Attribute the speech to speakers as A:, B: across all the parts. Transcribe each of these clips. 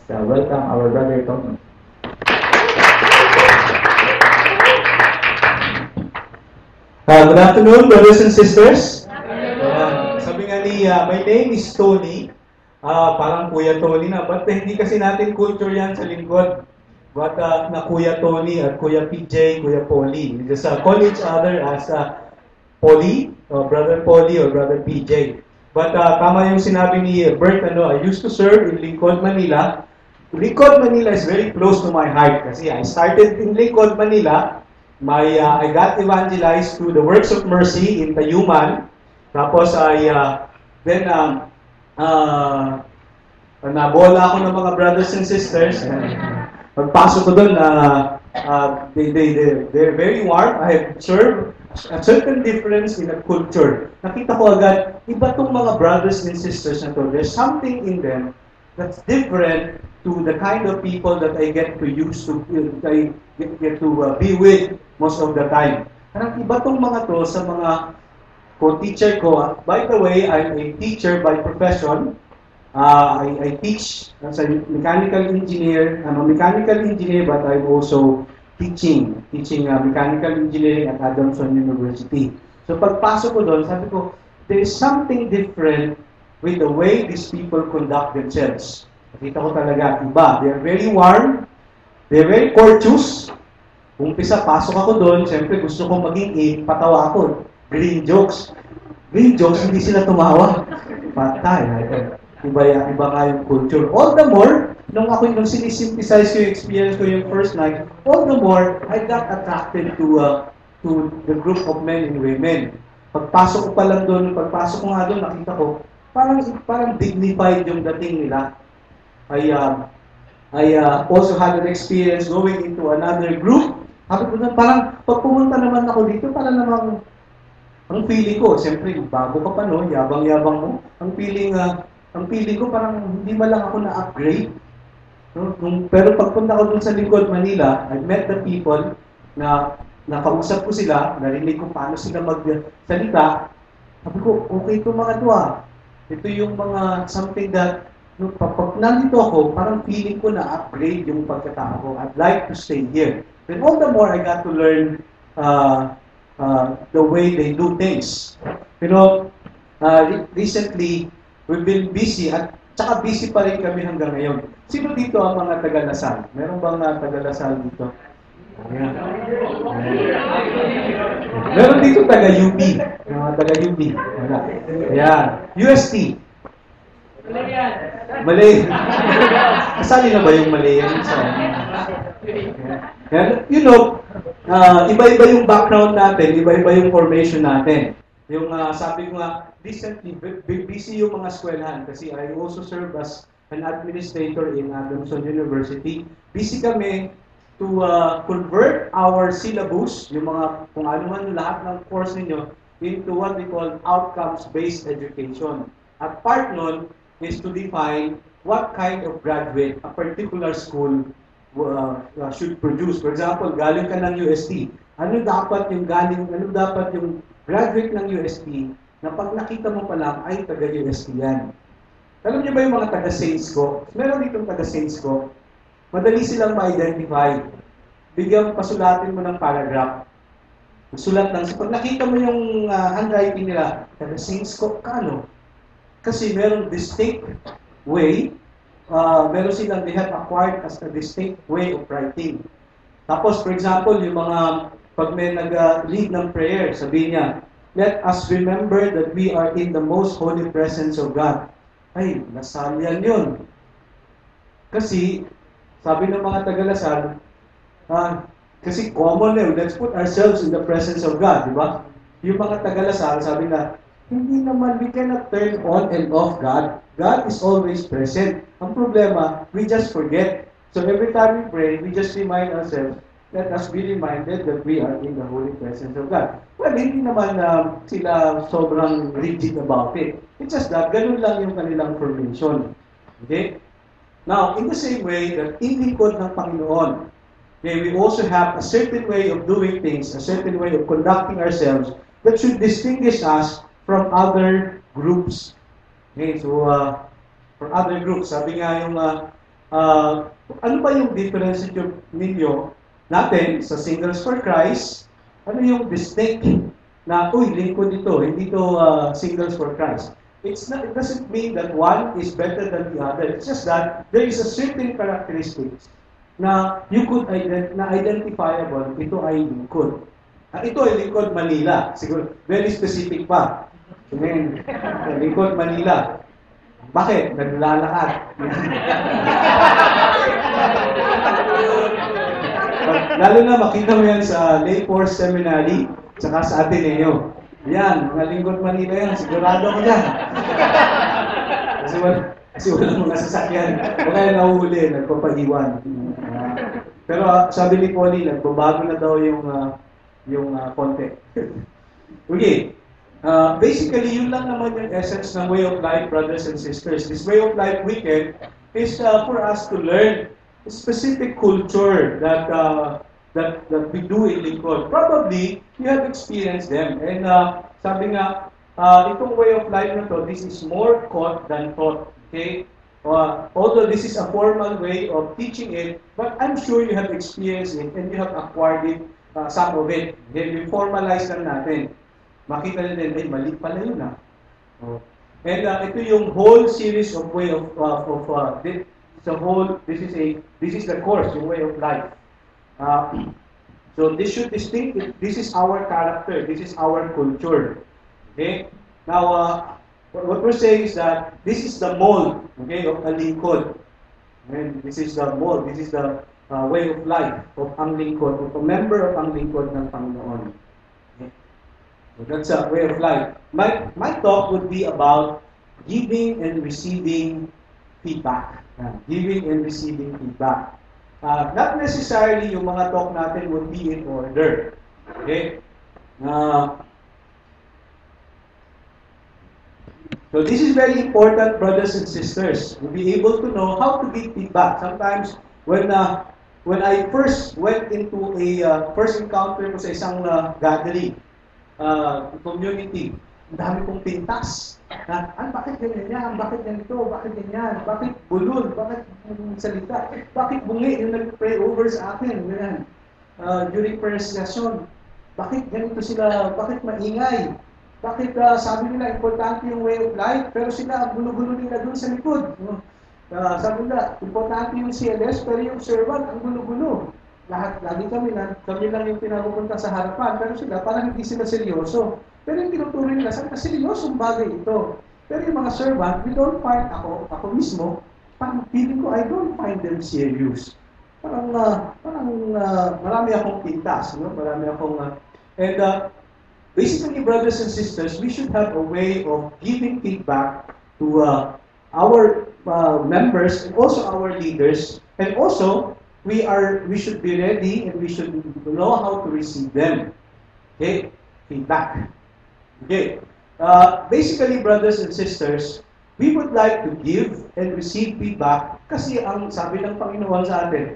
A: welcome our brother Tony. Good afternoon, brothers and sisters. Sabi nga ni, my name is Tony. Parang Kuya Tony na, but hindi kasi natin culture yan sa lingkod. But na Kuya Tony at Kuya PJ, Kuya Polly. We just call each other as Polly, or Brother Polly or Brother PJ. But tama yung sinabi ni Bert, I used to serve in Lingkod, Manila. Lingkod, Manila is very close to my heart kasi I started in Lingkod, Manila. I got evangelized through the Works of Mercy in Tayuman. Tapos then nabola ako ng mga brothers and sisters. Pagpasok ko doon, they're very warm. I have served a certain difference in the culture. Nakita ko agad, iba tong mga brothers and sisters na to. There's something in them that's different to the kind of people that I get to use to, I get to be with most of the time. Parang iba tong mga to sa mga co-teacher ko. By the way, I'm a teacher by profession. I teach as a mechanical engineer. I'm a mechanical engineer, but I'm also teaching mechanical engineering at Adamson University. So pagpasok ko doon, sabi ko, there is something different with the way these people conduct themselves. Nakita ko talaga, iba. They are very warm. They are very courteous. Umpisa, pasok ako doon, siyempre gusto ko maging patawa ako. Green jokes. Green jokes, hindi sila tumawa. Patay. Iba nga yung culture. All the more, nung sinisynthesize ko yung experience ko yung first night, all the more, I got attracted to the group of men and women. Pagpasok ko pa lang doon, pagpasok ko nga doon, nakita ko, parang dignified yung dating nila. I also had an experience going into another group. Sabi ko na, parang pag pumunta naman ako dito, parang namang, ang feeling ko, siyempre, bago ka pa no, yabang-yabang mo, ang feeling ko parang hindi man lang ako na-upgrade. No? Pero pagpunta ko dun sa Lingkod, Manila, I met the people na nakausap ko sila, narinig ko paano sila magsalita. Sabi ko, okay ito mga to ah. Ito yung mga something that, pag nandito ako, parang feeling ko na-upgrade yung pagkatao ko. I'd like to stay here. But all the more, I got to learn the way they do things. Pero recently, we've been busy at saka busy pa rin kami hanggang ngayon. Sino dito ang mga taga-Lasal? Meron bang taga-Lasal dito? Ayan. Meron dito taga-UP. Mga taga-UP. Ayan. UST. Malay. Kasali na ba yung Malay? You know, iba-iba yung background natin, iba-iba yung formation natin. Yung sabi ko nga, recently, busy yung mga eskwelahan kasi I also serve as an administrator in Adamson University. Busy kami to convert our syllabus, yung mga, kung ano man lahat ng course ninyo, into what we call outcomes-based education. At part nun is to define what kind of graduate a particular school should produce. For example, galing ka ng UST. Ano dapat yung graduate ng UST na pag nakita mo pa lang ay taga-UST yan. Alam niyo ba yung mga taga-Saints ko? Meron ditong taga-Saints ko. Madali silang ma-identify. Bigyan pasulatin mo ng paragraph. Sulat lang. So pag nakita mo yung handwriting nila, taga-Saints ko, kano? Kasi meron distinct way, meron silang, they have acquired as a distinct way of writing. Tapos, for example, yung mga, pag may nag-lead ng prayer, sabihin niya, let us remember that we are in the most holy presence of God. Ay, Lasal yan yun. Kasi, sabi ng mga taga-Lasal, kasi common eh, let's put ourselves in the presence of God, di ba? Yung mga taga-Lasal, sabi na, hindi naman, we cannot turn on and off God. God is always present. Ang problema, we just forget. So every time we pray, we just remind ourselves, let us be reminded that we are in the holy presence of God. Well, hindi naman sila sobrang rigid about it. It's just that, ganun lang yung kanilang formation. Okay? Now, in the same way that in lingkod ng Panginoon, okay, we also have a certain way of doing things, a certain way of conducting ourselves that should distinguish us from other groups. Okay, so, for other groups, sabi nga yung ano ba yung difference ninyo natin sa Singles for Christ? Ano yung distinct na, uy, lingkod ito, hindi ito Singles for Christ? It doesn't mean that one is better than the other. It's just that there is a certain characteristics na you could na identifiable, ito ay lingkod. Ito ay lingkod Manila. Siguro, very specific pa. Amen. Lingkod Manila. Bakit? Naglalakad. Lalo na makita mo yan sa Lay Force Seminary, saka sa Ateneo. Yan, mga lingkod Manila yan, sigurado ko yan. Kasi walang mga sasakyan. O kaya nahuhuli, nagpapaiwan. Pero sabi ni Polly, nagbabago na daw yung konti. Okay. Basically, yun lang naman yung essence ng way of life, brothers and sisters. This way of life weekend is for us to learn a specific culture that we do in Lincoln. Probably, you have experienced them. And sabi nga, itong way of life na to, this is more caught than taught. Okay? Although this is a formal way of teaching it, but I'm sure you have experienced it and you have acquired it, some of it. Okay? We formalize lang natin. Makita nila, ay, mali pala yun And ito yung whole series of way of this is the course, yung way of life. So this should distinct. This is our character. This is our culture. Okay. Now, what we're saying is that this is the mold, okay, of a lingkod. And this is the mold. This is the way of life of ang lingkod, of a member of ang lingkod ng Panginoon. Okay. So that's a way of life. My talk would be about giving and receiving feedback. Giving and receiving feedback. Not necessarily yung mga talk natin would be in order. Okay? So this is very important, brothers and sisters, to be able to know how to give feedback. Sometimes, when I first went into a first encounter ko sa isang gathering, community, ang dami kong pintas. Bakit ganyan yan? Bakit ganito? Bakit ganyan? Bakit bulol? Bakit salita? Bakit bungi yung nag-pray over sa akin? Ganyan. During prayer session. Bakit ganito sila? Bakit maingay? Bakit sabi nila importante yung way of life, pero sila ang gulo-gulo nila doon sa likod? Sabi nila, importante yung CLS, pero yung servant ang gulo-gulo. Lagi kami lang yung pinapupunta sa harapan, pero sila parang hindi sila seryoso. Pero yung tinuturo nila, sabi na seryosong bagay ito. Pero yung mga servant, we don't find ako mismo, parang feeling ko, I don't find them serious. Parang marami akong pintas, no? Marami akong, basically, brothers and sisters, we should have a way of giving feedback to our members and also our leaders. And also, we should be ready and we should know how to receive them. Okay? Feedback. Okay. Basically, brothers and sisters, we would like to give and receive feedback kasi ang sabi ng Panginoon sa atin,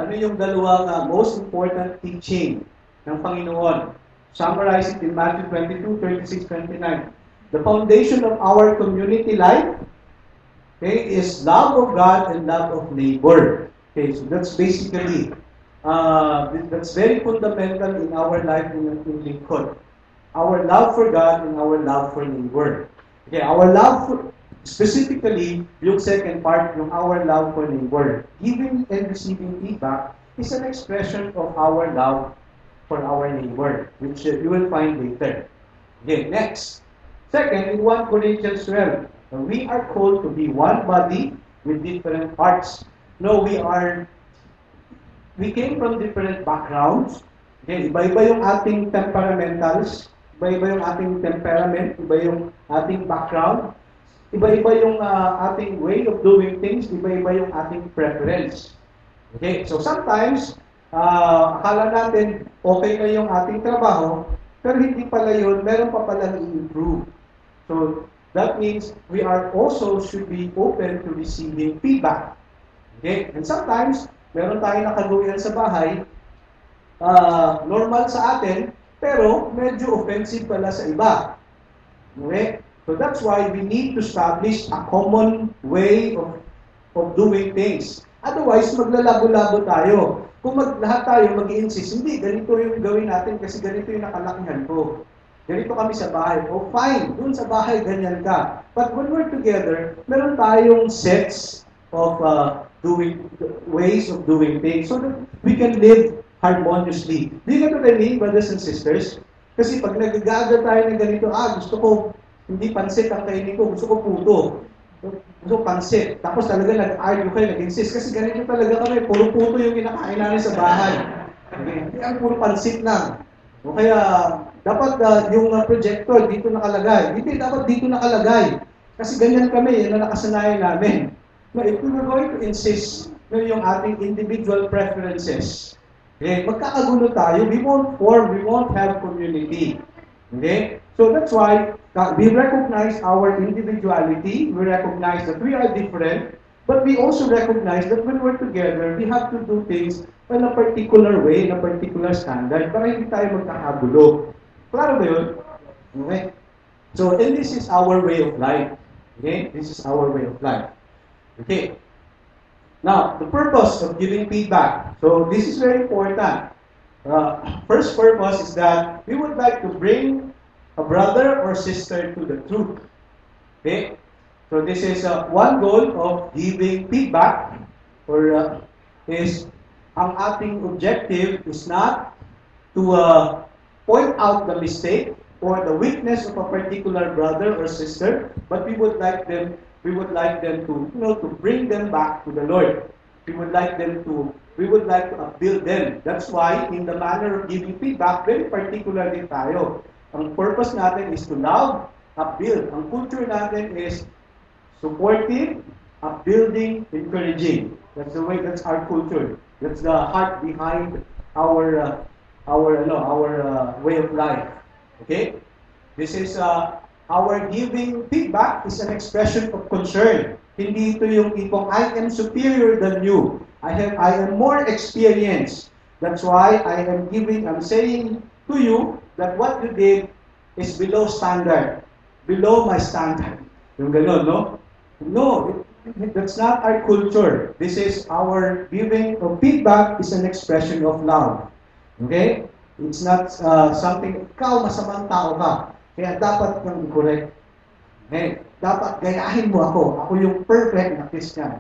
A: ano yung dalawang most important teaching ng Panginoon? Summarize it in Matthew 22, 36, 29. The foundation of our community life, okay, is love of God and love of neighbor. Okay, so that's basically, that's very fundamental in our life in Lincoln. Our love for God and our love for neighbor. Okay, our love for, specifically, yung second part, yung our love for neighbor. Giving and receiving feedback is an expression of our love for our neighbor, which you will find later. Okay, next. Second, in 1 Corinthians 12, we are called to be one body with different parts. No, we came from different backgrounds. Okay, iba-iba yung ating temperamentals, iba-iba yung ating temperament, iba yung ating background, iba-iba yung ating way of doing things, iba-iba yung ating preference. Okay, so sometimes, akala natin okay na yung ating trabaho, pero hindi pala yun, meron pa pala i-improve. So, that means we are also should be open to receiving feedback. Okay? And sometimes, meron tayong nakagawian sa bahay, normal sa atin, pero medyo offensive pala sa iba. Okay? So that's why we need to establish a common way of doing things. Otherwise, maglalabo-labo tayo. Kung lahat tayo mag-i-insist, hindi, ganito yung gawin natin kasi ganito yung nakalakihan ko. Ganito kami sa bahay. Oh, fine, dun sa bahay, ganyan ka. But when we're together, meron tayong sets of ways of doing things so that we can live harmoniously. Do you get what I mean, brothers and sisters? Kasi pag nagagaga tayo ng ganito, gusto ko, hindi pansit ang kainin ko, gusto ko puto. Gusto ko pansit. Tapos talaga nag-argue kayo, nag-insist. Kasi ganito talaga kami, puro puto yung kinakain namin sa bahay. Okay? Hindi ang puro pansit lang. O kaya, dapat yung projector dito nakalagay. Hindi, dapat dito nakalagay. Kasi ganyan kami, yan na nakasanayan namin. No, if we were going to insist yung ating individual preferences, okay, magkakagulo tayo, we won't have community. Okay? So that's why we recognize our individuality, we recognize that we are different, but we also recognize that when we're together, we have to do things in a particular way, in a particular standard, para hindi tayo magkakagulo. Klaro ba yun? Okay? So, and this is our way of life. Okay? This is our way of life. Okay. Now, the purpose of giving feedback. So, this is very important. First purpose is that we would like to bring a brother or sister to the truth. Okay. So, this is one goal of giving feedback, or is ang ating objective is not to point out the mistake or the weakness of a particular brother or sister, but we would like them to, to bring them back to the Lord. We would like to upbuild them. That's why, in the manner of giving feedback, very particular din tayo. Ang purpose natin is to love, upbuild. Ang culture natin is supportive, upbuilding, encouraging. That's our culture. That's the heart behind our way of life. Okay? This is our giving feedback is an expression of concern. Hindi ito yung tipong, I am superior than you. I am more experienced. That's why I'm saying to you that what you did is below standard. Below my standard. Yung gano'n, no? No, that's not our culture. This is our giving of feedback is an expression of love. Okay? It's not something, ikaw masamang tao ka. Kaya dapat kang correct. Okay? Dapat gayahin mo ako. Ako yung perfect na Christian.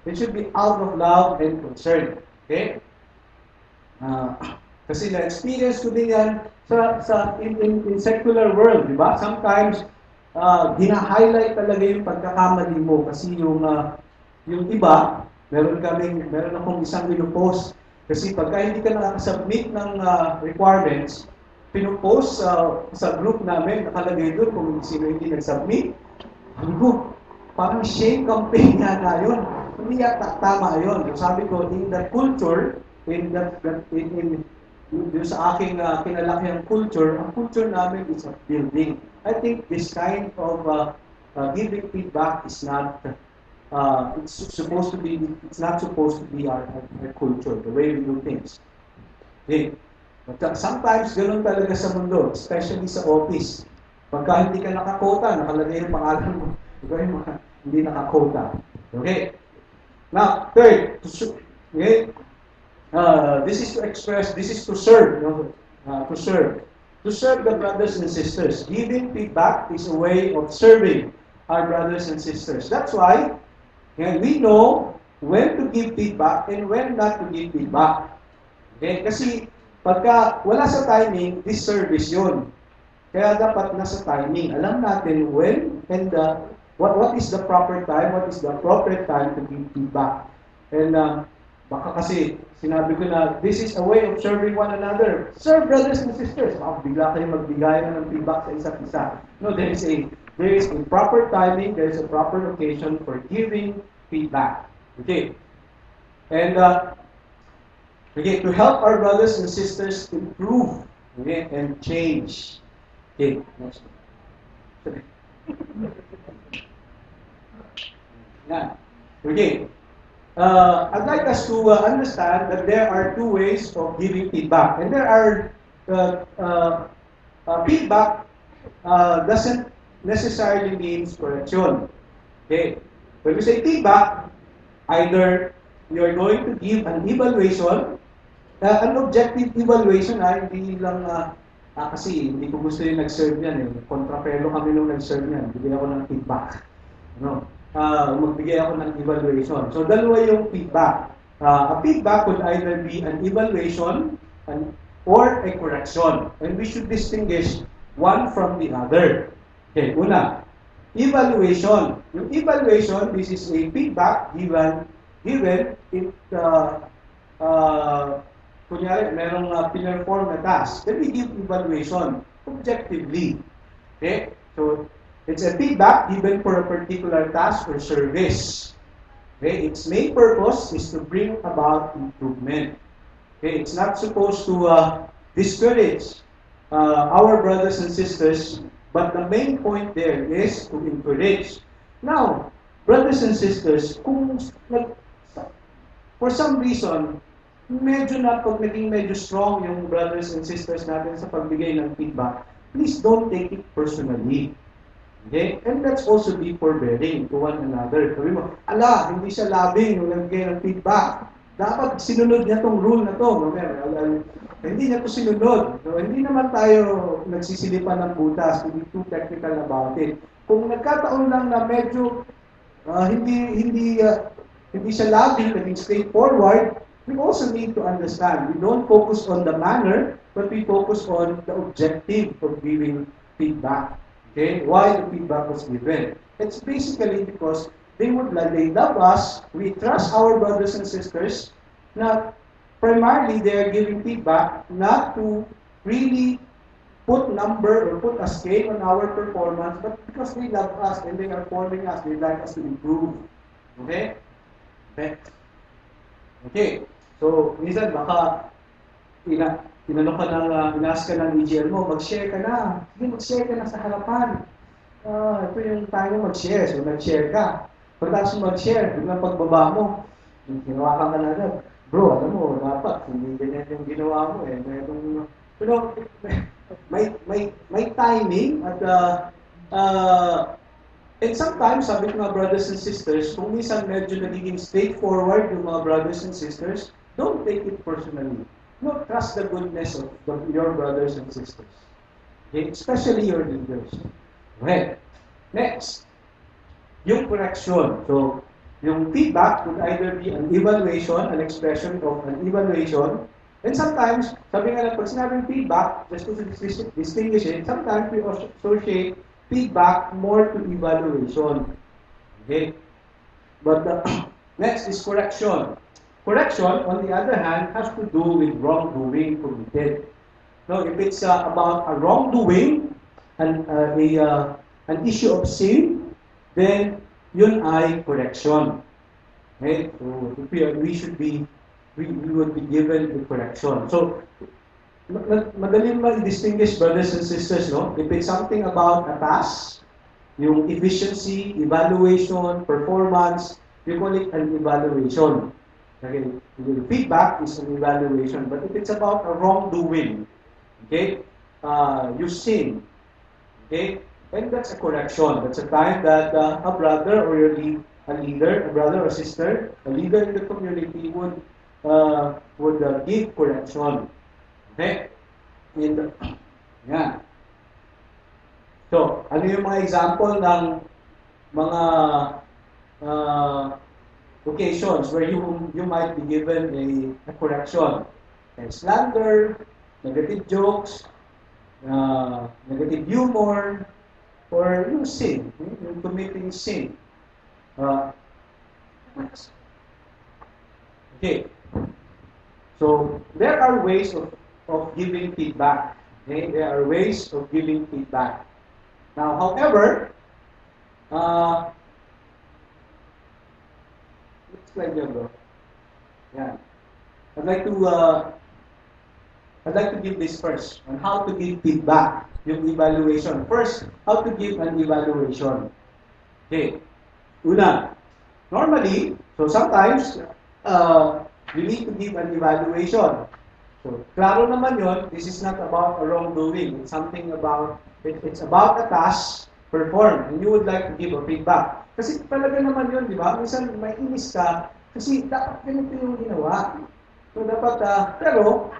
A: It should be out of love and concern. Okay? Kasi na-experience ko din yan in secular world, di ba? Sometimes, hina-highlight talaga yung pagkakamali mo kasi yung iba, meron akong isang pinupost. Kasi pagka hindi ka nakasubmit ng requirements, pinupost sa group namin, nakalagay doon kung sino hindi nag-submit. Parang shame campaign na yun. Hindi yata tama yun. Sabi ko, in that culture, sa aking kinalakihang culture, ang culture namin is a building. I think this kind of giving feedback is not it's not supposed to be our culture, the way we do things. Okay. But sometimes ganun talaga sa mundo, especially sa office. Pagka hindi ka nakakota, nakalagay yung pangalan mo. Hindi nakakota. Okay. Now, third, okay. This is to serve. To serve. To serve the brothers and sisters. Giving feedback is a way of serving our brothers and sisters. That's why we know when to give feedback and when not to give feedback. Okay? Kasi pagka wala sa timing, disservice yun. Kaya dapat nasa timing. Alam natin when and what is the proper time, what is the appropriate time to give feedback. And baka kasi sinabi ko na this is a way of serving one another. Serve brothers and sisters. Bigla kayo magbigay ng feedback sa isa't isa. No, there is a proper timing, there is a proper occasion for giving feedback. Okay. And to help our brothers and sisters improve, okay, and change. Okay. Next one. Yeah. Okay. I'd like us to understand that there are two ways of giving feedback. And there are feedback doesn't necessarily mean correction. Okay. When we say feedback, either you're going to give an evaluation, an objective evaluation, hindi lang, kasi hindi ko gusto yung nag-serve yan eh. Kontrapelo kami nung nag-serve yan. Bigay ako ng feedback. No? Magbigay ako ng evaluation. So, dalawa yung feedback. A feedback could either be an evaluation or a correction. And we should distinguish one from the other. Okay, una, evaluation. Yung evaluation, this is a feedback given if kunyari, merong pinerform na task. Then we give evaluation objectively. Okay? So, it's a feedback given for a particular task or service. Okay? Its main purpose is to bring about improvement. Okay? It's not supposed to discourage our brothers and sisters, but the main point there is to encourage. Now, brothers and sisters, kung for some reason, medyo pag naging medyo strong yung brothers and sisters natin sa pagbigay ng feedback, please don't take it personally. Okay? And let's also be forbearing to one another. Sabi mo, hindi siya labing yung nagbigay ng feedback. Dapat sinunod niya tong rule na to. No? Hindi niya to sinunod. So, hindi naman tayo nagsisilipan ng butas. Hindi too technical about it. Kung nagkataon lang na medyo hindi siya labing, naging straightforward, we also need to understand. We don't focus on the manner, but we focus on the objective of giving feedback. Okay? Why the feedback was given? It's basically because they love us. We trust our brothers and sisters. Now, primarily, they are giving feedback not to really put number or put a scale on our performance, but because they love us and they are forming us, they like us to improve. Okay? Okay. So, minsan baka inano ka ng inas ka ng EGL mo, mag-share ka na. Sige, mag-share ka na sa harapan. Ito yung time mo mag-share. So, nag-share ka. Pagkatapos mo mag-share, biglang pagbaba mo, ginawa ka na agad. Bro, alam mo, dapat, hindi ganyan yung ginawa mo eh. Pero, may timing at and sometimes, sabi ko mga brothers and sisters, kung minsan medyo nagiging straightforward yung mga brothers and sisters, don't take it personally. No, trust the goodness of your brothers and sisters. Okay? Especially your leaders. Okay. Next, yung correction. So, yung feedback could either be an evaluation, an expression of an evaluation, and sometimes, sabi nga lang, pag sinabing feedback, just to distinguish it, sometimes we associate feedback more to evaluation. Okay? But next is correction. Correction, on the other hand, has to do with wrongdoing committed. Now, if it's about a wrongdoing, an issue of sin, then yun ay correction. Okay? So, if we would be given the correction. So, madaling ma-distinguish, brothers and sisters, no? If it's something about a task, yung efficiency, evaluation, performance, we call it an evaluation. Okay, the feedback is an evaluation. But if it's about a wrongdoing, okay, you sin, okay, and that's a correction. That's a time that a brother or a leader, a brother or sister, a leader in the community would give correction. Okay, and yeah. So, ano yung mga example ng mga occasions where you might be given a correction? Slander, negative jokes, negative humor, or yung sin, yung committing sin. Okay. So, there are ways of giving feedback. Okay? There are ways of giving feedback. Now, however, next slide here, bro. Yeah. I'd like to give this first on how to give feedback, yung evaluation. First, how to give an evaluation. Okay. Una, normally, so sometimes, you need to give an evaluation. So, klaro naman yun, this is not about a wrongdoing. It's something about, it's about a task. perform and you would like to give a feedback. Kasi talaga naman yun, di ba? Minsan may inis ka kasi dapat ganito yung ginawa. So dapat, pero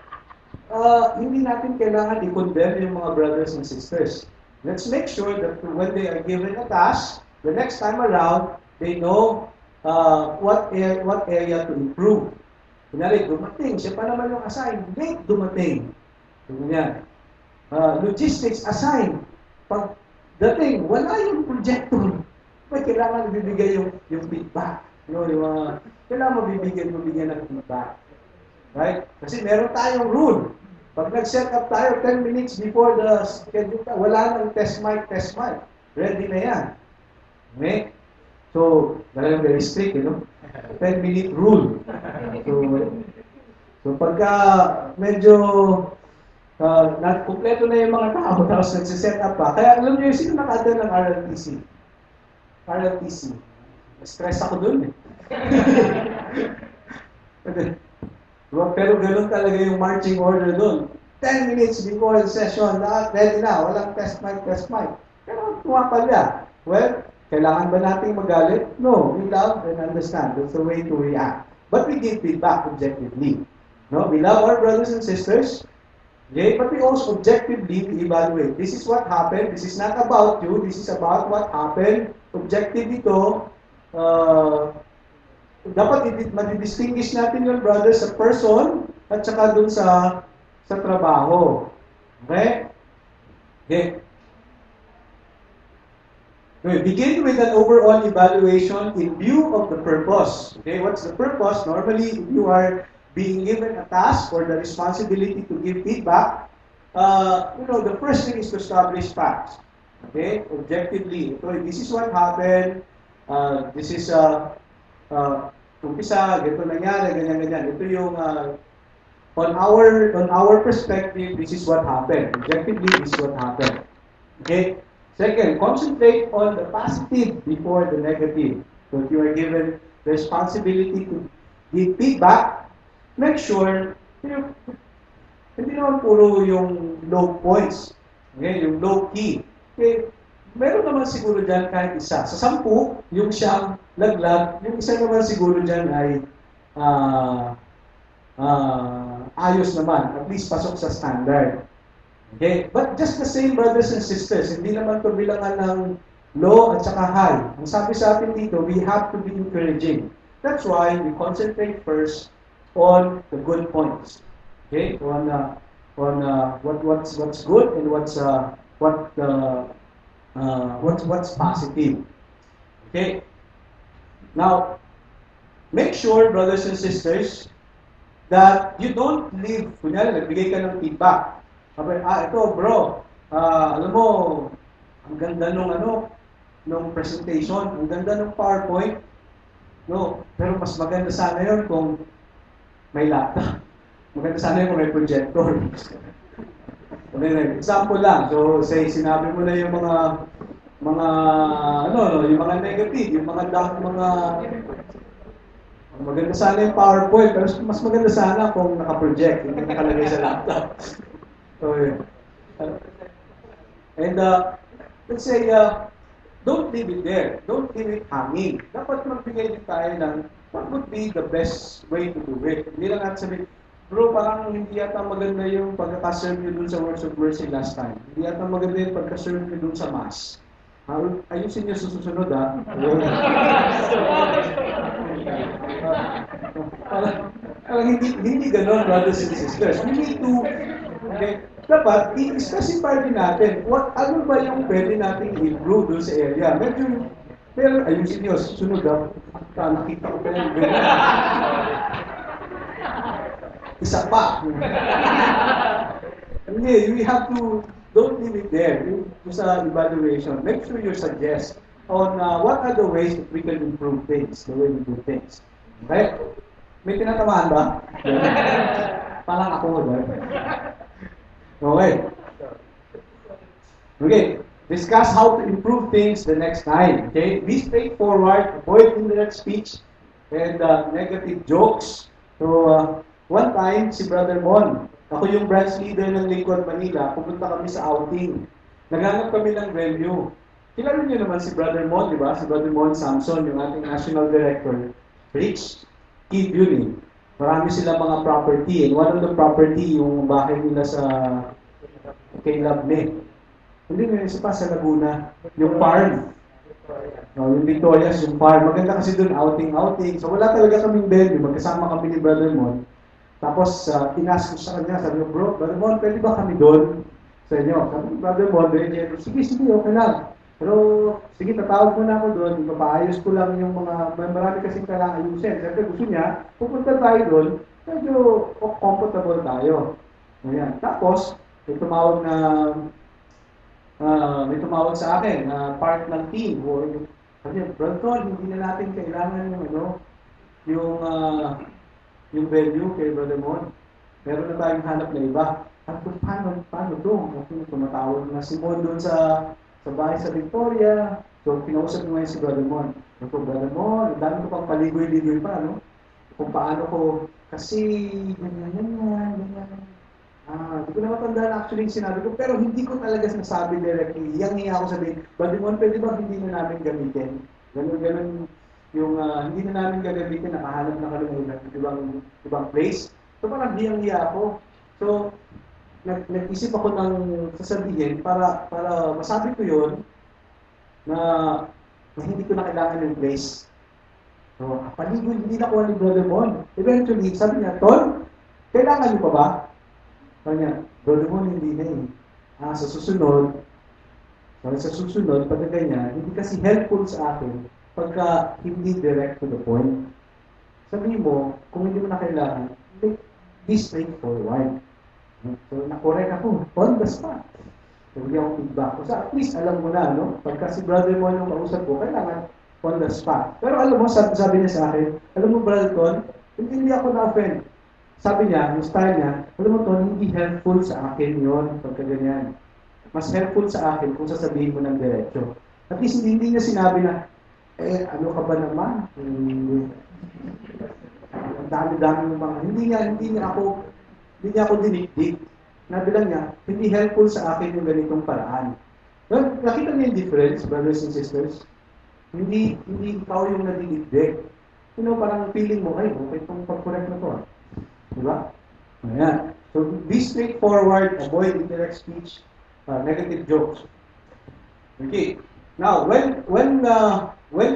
A: hindi natin kailangan i-condemn yung mga brothers and sisters. Let's make sure that when they are given a task, the next time around, they know what area to improve. Kunyari, dumating, siya pa naman yung assign, late dumating. Ganyan. Logistics assign. Pag dating, wala yung projector. May kailangan bibigay yung feedback. Yung kailangan mabibigyan ng feedback. Right? Kasi meron tayong rule. Pag nag-set up tayo 10 minutes before the schedule, wala nang test mic. Ready na yan. Okay? So, talagang very strict, 10-minute rule. So pagka medyo kumpleto na yung mga tao, tapos nagsiset up pa. Kaya alam niyo, sino naka-attend ng RLTC? Stress ako dun Pero ganun talaga yung marching order dun. 10 minutes before the session, lahat ready na, walang test mic. Pero pumapalya. Well, kailangan ba nating magalit? No, we love and understand. That's the way to react. But we give feedback objectively. No, we love our brothers and sisters. Okay, but we also objectively evaluate. This is what happened. This is not about you. This is about what happened. Objective ito. Dapat madidistinguish natin yung brother sa person at saka dun sa trabaho. Okay? Okay. We begin with an overall evaluation in view of the purpose. Okay, what's the purpose? Normally, if you are being given a task or the responsibility to give feedback, the first thing is to establish facts. Okay, objectively. So, this is what happened. This is umpisa, ganito nangyari, ganyan. Ito yung on our perspective, this is what happened. Objectively, this is what happened. Okay. Second, concentrate on the positive before the negative. So if you are given the responsibility to give feedback, make sure hindi naman puro yung low points. Okay, yung low key. Okay, meron naman siguro dyan kahit isa. Sa 10, yung siyang laglag, yung isa naman siguro dyan ay ayos naman. At least pasok sa standard. Okay? But just the same, brothers and sisters, hindi naman ito bilangan ng low at saka high. Ang sabi sa atin dito, we have to be encouraging. That's why we concentrate first on the good points. Okay? On what's good and what's positive. Okay? Now, make sure, brothers and sisters, that you don't leave, kunyari, nagbigay ka ng feedback. Sabi, ito bro, alam mo, ang ganda nung presentation, ang ganda ng PowerPoint, no, pero mas maganda sana yun kung may laptop. Maganda sana yun kung may projector. Example lang, so say, sinabi mo na yung mga yung mga negative, yung mga maganda sana yung PowerPoint, pero mas maganda sana kung naka-project, hindi nakalagay sa laptop. So, let's say, don't leave it there. Don't leave it hanging. Dapat magbigay din tayo ng what would be the best way to do it. Hindi lang natin sabihin, bro, parang hindi yata maganda yung pagkakaserve nyo dun sa Words of Mercy last time. Hindi yata maganda yung pagkaserve nyo dun sa Mass. Ayusin nyo sa susunod, ha? Hindi ganon, brothers and sisters. We need to, okay, dapat i-specify din natin ano ba yung pwede natin i-improve doon sa area. Pero ayusin nyo, susunod, ha? Nakita ko pa yung isa pa. Hindi, we have to, don't leave it there. Yung sa evaluation, make sure you suggest on what are the ways that we can improve things, the way we do things. Okay? May tinatamaan ba? Parang ako, okay. Okay. Discuss how to improve things the next time. Okay? Be straightforward, avoid indirect speech, and negative jokes. So, one time, si Brother Mon, ako yung branch leader ng Lingkod, Manila, pupunta kami sa outing. Naghanap kami ng venue. kilala niyo naman si Brother Mon, di ba? Si Brother Mon Samson, yung ating National Director. Rich kid yun eh. Marami silang mga property. And one of the property, yung bahay nila sa kay Labne. Hindi nga, isa pa sa Laguna. Yung farm. No, yung Victoria's, yung farm. Maganda kasi doon, outing-outing. So wala talaga kaming venue. Magkasama kami ni Brother Mon. Tapos, inask ko sa kanya, sabi ko, bro, Brother Mon, pwede ba kami doon sa inyo? Sabi ko, Brother Mon, sige, okay lang. Pero, sige, tatawag mo na ako doon, ipapaayos ko lang yung mga, marami kasing kailangan ayusin. Siyempre, gusto niya, pupunta tayo doon, medyo comfortable tayo. Ayan. Tapos, may tumawag sa akin na part ng team. Sabi niya, Brother, hindi na natin kailangan yung venue kay Brother Mon. Meron na tayong hanap na iba. Sabi ko, paano to? Kasi tumatawag na si Mon doon sa bahay sa Victoria. So, kinausap ko ngayon si Brother Mon. Sabi ko, Brother Mon, ang dami ko pang paligoy-ligoy pa, no? Kung paano ko, kasi, ganyan. Hindi ko na matandaan actually yung sinabi ko, pero hindi ko talaga sinasabi directly. Yang ako sabihin, Brother Mon, pwede ba hindi na namin gamitin? Ganun yung hindi na namin gagamitin, nakahanap na kami ng ibang place. So, parang hiyang-hiya ako. So, nag-isip ako ng sasabihin para masabi ko yun na hindi ko na kailangan yung place. So, paligoy, hindi na kuha ni Brother Mon. Eventually, sabi niya, Ton, kailangan niyo pa ba? Sabi niya, Brother Mon, hindi na eh. Sa susunod, pag ganyan, hindi kasi helpful sa akin pagka hindi direct to the point. Sabi mo, kung hindi mo na kailangan, be straightforward. So, na-correct ako, on the spot. So, hindi ako feedback. So, at least, alam mo na, no? Pagka si Brother Mon yung kausap ko, kailangan on the spot. Pero alam mo, sabi niya sa akin, alam mo, Brother Ton, hindi ako na-offend. Sabi niya, yung style niya, alam mo, Ton, hindi helpful sa akin yon pagka ganyan. Mas helpful sa akin kung sasabihin mo ng diretso. At least, hindi niya sinabi na, ano ka ba naman? Ang dami-dami ng mga, hindi niya ako dinikdik. Nabi lang niya, hindi helpful sa akin yung ganitong paraan. Well, nakita niyo yung difference, brothers and sisters? Hindi ikaw yung nadidikdik. Parang feeling mo, okay itong pag-correct na to. Diba? Ayan. So, be straightforward, avoid indirect speech, negative jokes. Okay. Now, when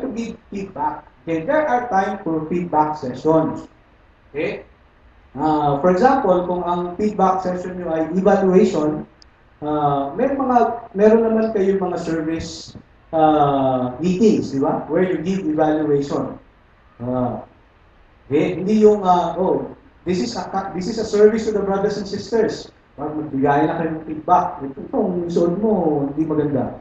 A: to give feedback? Okay, there are time for feedback sessions. Okay? For example, kung ang feedback session nyo ay evaluation, meron naman kayo mga service meetings, di ba? Where you give evaluation. Okay? Hindi yung, this is a service to the brothers and sisters. Magbigay na kayo ng feedback. Itong suot mo, hindi maganda.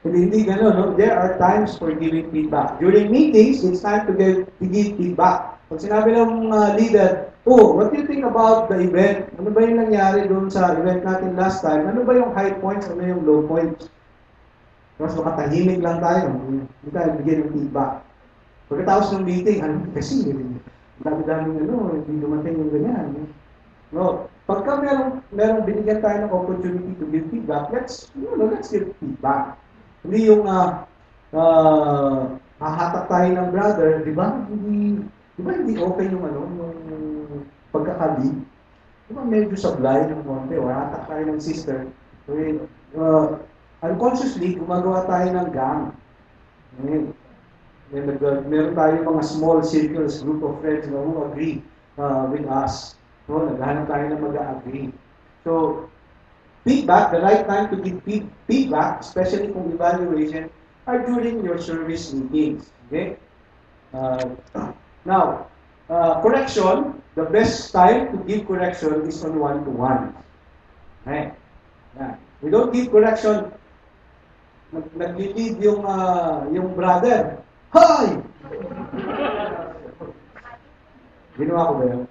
A: Hindi gano'n, no? There are times for giving feedback. During meetings, it's time to give feedback. Pag sinabi ng leader, what do you think about the event? Ano ba yung nangyari doon sa event natin last time? Ano ba yung high points? Ano yung low points? Mas makatahimik lang tayo. Hindi tayo bigyan ng feedback. Pagkatapos ng meeting, kasi dami-dami hindi dumating yung ganyan. No, pagka merong binigyan tayo ng opportunity to give feedback, let's give feedback. Hindi yung hahatak tayo ng brother, di ba? Hindi okay yung yung pagkakali. Di ba medyo sablay ng konti, o hahatak tayo ng sister. Unconsciously, gumagawa tayo ng gang. Meron tayo mga small circles, group of friends na who agree with us. No, naghahanap tayo ng mag-agree. So, feedback, the right time to give feedback, especially kung evaluation, are during your service meetings. Okay? Now, correction, the best time to give correction is on one-to-one. Okay? Yeah. We don't give correction, nag-lead yung brother. Hi! Ginawa ko ba yun?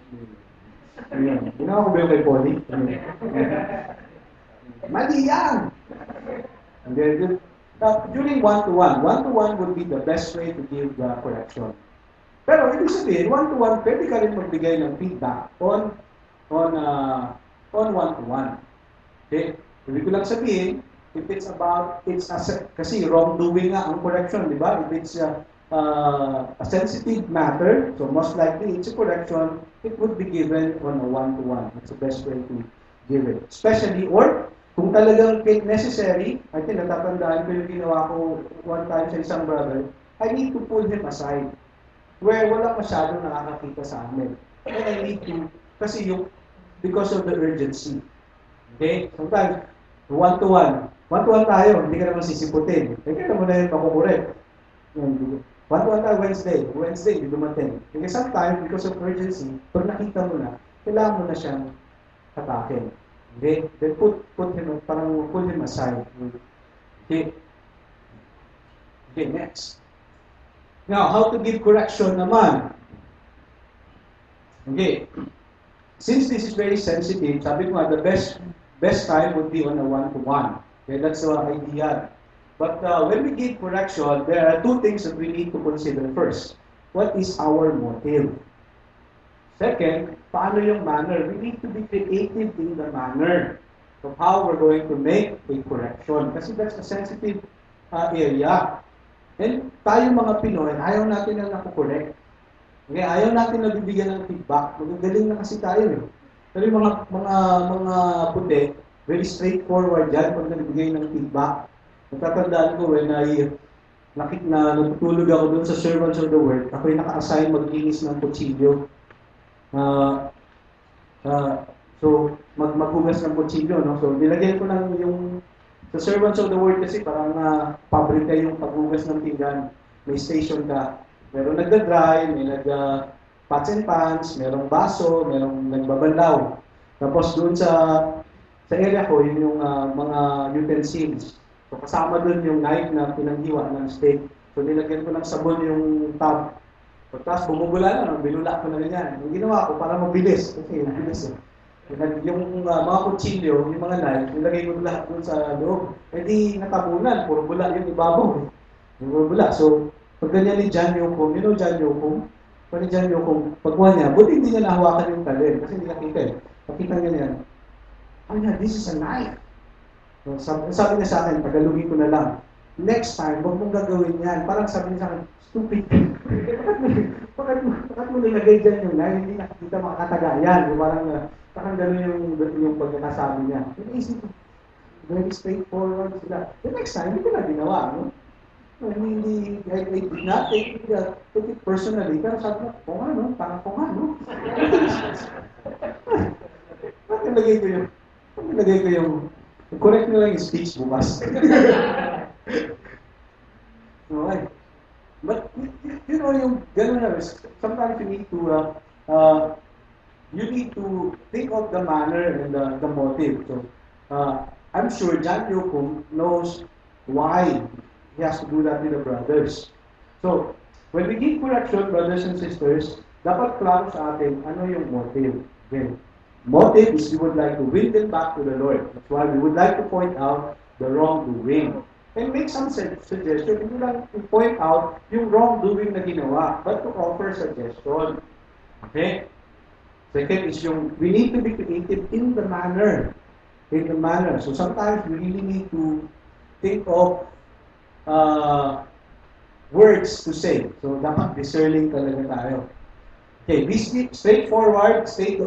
A: Ginawa ko ba yung kay Polly? Mali yan! During one-to-one would be the best way to give the correction. Pero ibig sabihin, one-to-one, pwede ka rin magbigay ng feedback on one-to-one. Okay? Ibig ko lang sabihin, if it's about, kasi wrongdoing nga ang correction, di ba? If it's a sensitive matter, so most likely it's a correction, it would be given on a one-to-one. That's the best way to give it. Especially, or kung talagang necessary, I think natatandaan ko yung ginawa ko one time sa isang brother, I need to pull him aside where walang masyadong nakakakita sa amin. And I need to, kasi yung, because of the urgency. Okay? Sometimes, one-to-one tayo, hindi ka naman sisiputin. Kaya naman na yun makukurek. One-to-one tayo Wednesday, hindi dumating. Kaya sometimes, because of urgency, pag nakita mo na, kailangan mo na siyang atakin. Okay? Then put him, parang pull him aside. Okay? Okay, next. Now, how to give correction naman? Okay. Since this is very sensitive, sabi ko nga, the best time would be on a one-to-one. Okay, that's the idea. But when we give correction, there are two things that we need to consider. First, what is our motive? Second, paano yung manner? We need to be creative in the manner of how we're going to make a correction. Kasi that's a sensitive area. And tayo mga Pinoy, ayaw natin na nakukorek. Okay, ayaw natin na bibigyan ng feedback. Magagaling na kasi tayo eh. Pero yung mga puti, very straightforward yan pag nagbigay ng feedback. Natatandaan ko when natutulog ako dun sa Servants of the Word, ako'y naka-assign maglinis ng kutsilyo. So, maghugas ng kutsilyo, no? So, nilagyan ko lang yung sa Servants of the Word kasi parang pabrika yung paghugas ng pinggan. May station ka. Meron nagda-dry, may pots and pans, merong baso, merong nagbabanlaw. Tapos doon sa area ko, yun yung mga utensils. So kasama doon yung knife na pinanghiwa ng steak. So nilagyan ko ng sabon yung tub. So, tapos bumubula na, binula ko na ganyan. Yung ginawa ko para mabilis. Kasi mabilis eh. Yung mga kutsilyo, yung mga knife, nilagay ko lahat doon sa loob. E di natabunan, puro bula yung ibabaw. Yung puro bula. So, pag ganyan ni John Yocum, you know John Yocum? Pag ni John Yocum, pagkuha niya, buti hindi niya nahawakan yung talent. Kasi hindi nakita eh. Nakita niya yan. Oh yeah, this is a knife. So, sabi niya sa akin, tagalugin ko na lang. Next time, huwag mong gagawin yan. Parang sabi niya sa akin, stupid. Bakit mo nilagay dyan yung knife? Hindi nakikita makakatagayan. Parang gano'n yung pagkakasabi niya. Iniisip ko, very straightforward sila. The next time, hindi ko na ginawa, no? Hindi, I did not take it personally. Pero sabi ko, kung ano, parang kung ano. Bakit nilagay ko yung, correct nyo lang yung speech bukas. Okay. But, you know, yung gano'n na, sometimes you need to think of the manner and the motive. So, I'm sure John Yocum knows why he has to do that with the brothers. So, when we give correction, brothers and sisters, dapat klaro sa atin ano yung motive. Again, motive is we would like to win them back to the Lord. That's why we would like to point out the wrongdoing. And make some suggestion. Hindi lang to point out yung wrongdoing na ginawa, but to offer suggestion. Okay? Second is we need to be creative in the manner. In the manner. So sometimes we really need to think of words to say. So dapat discerning talaga tayo. Okay, be straightforward, state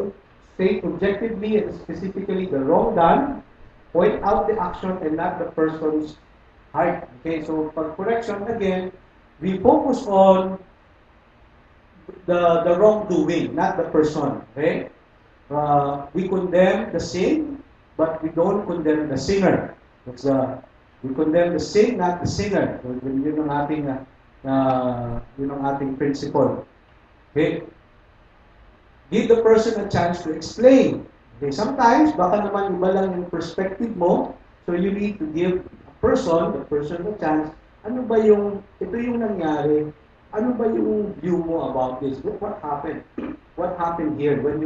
A: objectively and specifically the wrong done, point out the action and not the person's heart. Okay, so for correction again, we focus on the wrongdoing, not the person. Okay? We condemn the sin, but we don't condemn the sinner. We condemn the sin, not the sinner. So, yun ang ating principle. Okay? Give the person a chance to explain. Okay? Sometimes, baka naman iba lang yung perspective mo, so you need to give the person a chance. Ano ba ito yung nangyari? Ano ba yung view mo about this? What happened? What happened here when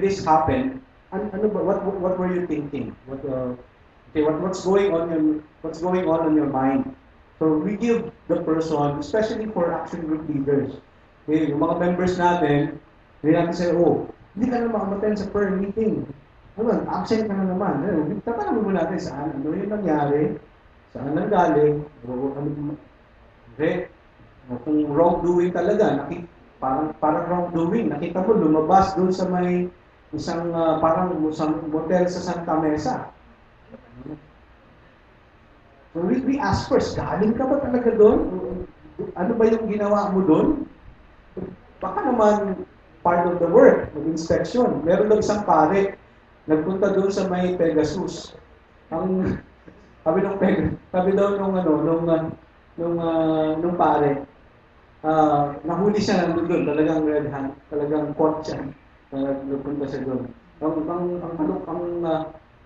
A: this happened? Ano ba? What were you thinking? What's going on in your mind? So we give the person, especially for action group leaders. Okay, yung mga members natin, hindi natin say, hindi ka na makamatay sa prayer meeting. Ano, absent ka na naman. Tatanungin mo natin saan, ano yung nangyari, saan nang galing, o ano, hindi. Kung wrongdoing talaga, parang wrongdoing, nakita mo lumabas doon sa may isang parang isang motel sa Santa Mesa. So we ask first, galing ka ba talaga doon? Ano ba yung ginawa mo doon? Baka naman part of the work, mag-inspection. Meron daw isang pare, nagpunta doon sa may Pegasus. Ang sabi daw nung pare, nahuli siya nandun doon, talagang red hand, talagang caught siya, nagpunta siya doon. Ang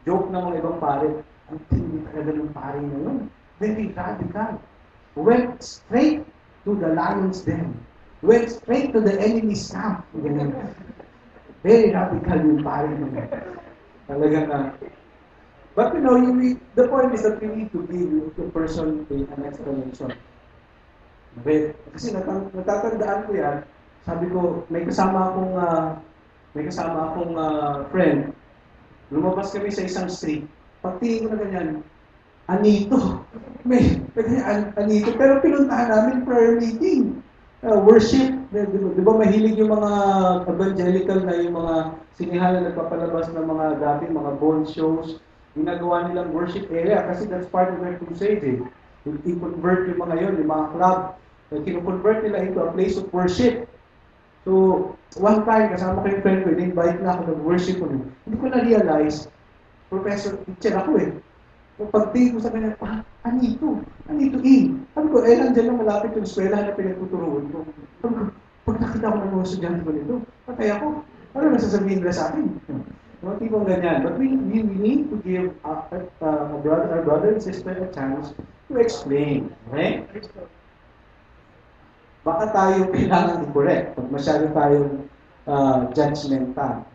A: joke ng mga ibang pare, ang tindi talaga ng pare na yun. Very radical. Went straight to the lion's den. Went straight to the enemy's camp. Very radical yung pare na yun. Talagang but you know, the point is that we need to give the person an explanation. Okay? Kasi natatandaan ko yan, sabi ko, may kasama akong friend, lumabas kami sa isang street, pagtingin ko na ganyan, anito. Anito. Pero pinuntahan namin prayer meeting. Worship. Di ba mahilig yung mga evangelical na yung mga sinihan na nagpapalabas ng mga dating mga bond shows. Ginagawa nilang worship area kasi that's part of their crusade. I-convert yung mga yon, yung mga club. Kino-convert nila into a place of worship. So, one time, kasama ko yung friend ko, in-invite na ako nag-worship ko. Hindi ko na-realize, professor, teacher ako eh. So, pag-tingin ko sa kanya, anito eh. Sabi ko, nandiyan lang malapit yung eskwela na pinagtuturuan ko. Sabi ko, pag nakita ko ng mga estudyante ko nito, patay ako. Ano nasasabihin nila sa akin? Mga tipong ganyan. But we need to give our brother and sister a chance to explain. Okay? Baka tayo kailangan i-correct pag masyado tayong judgmental.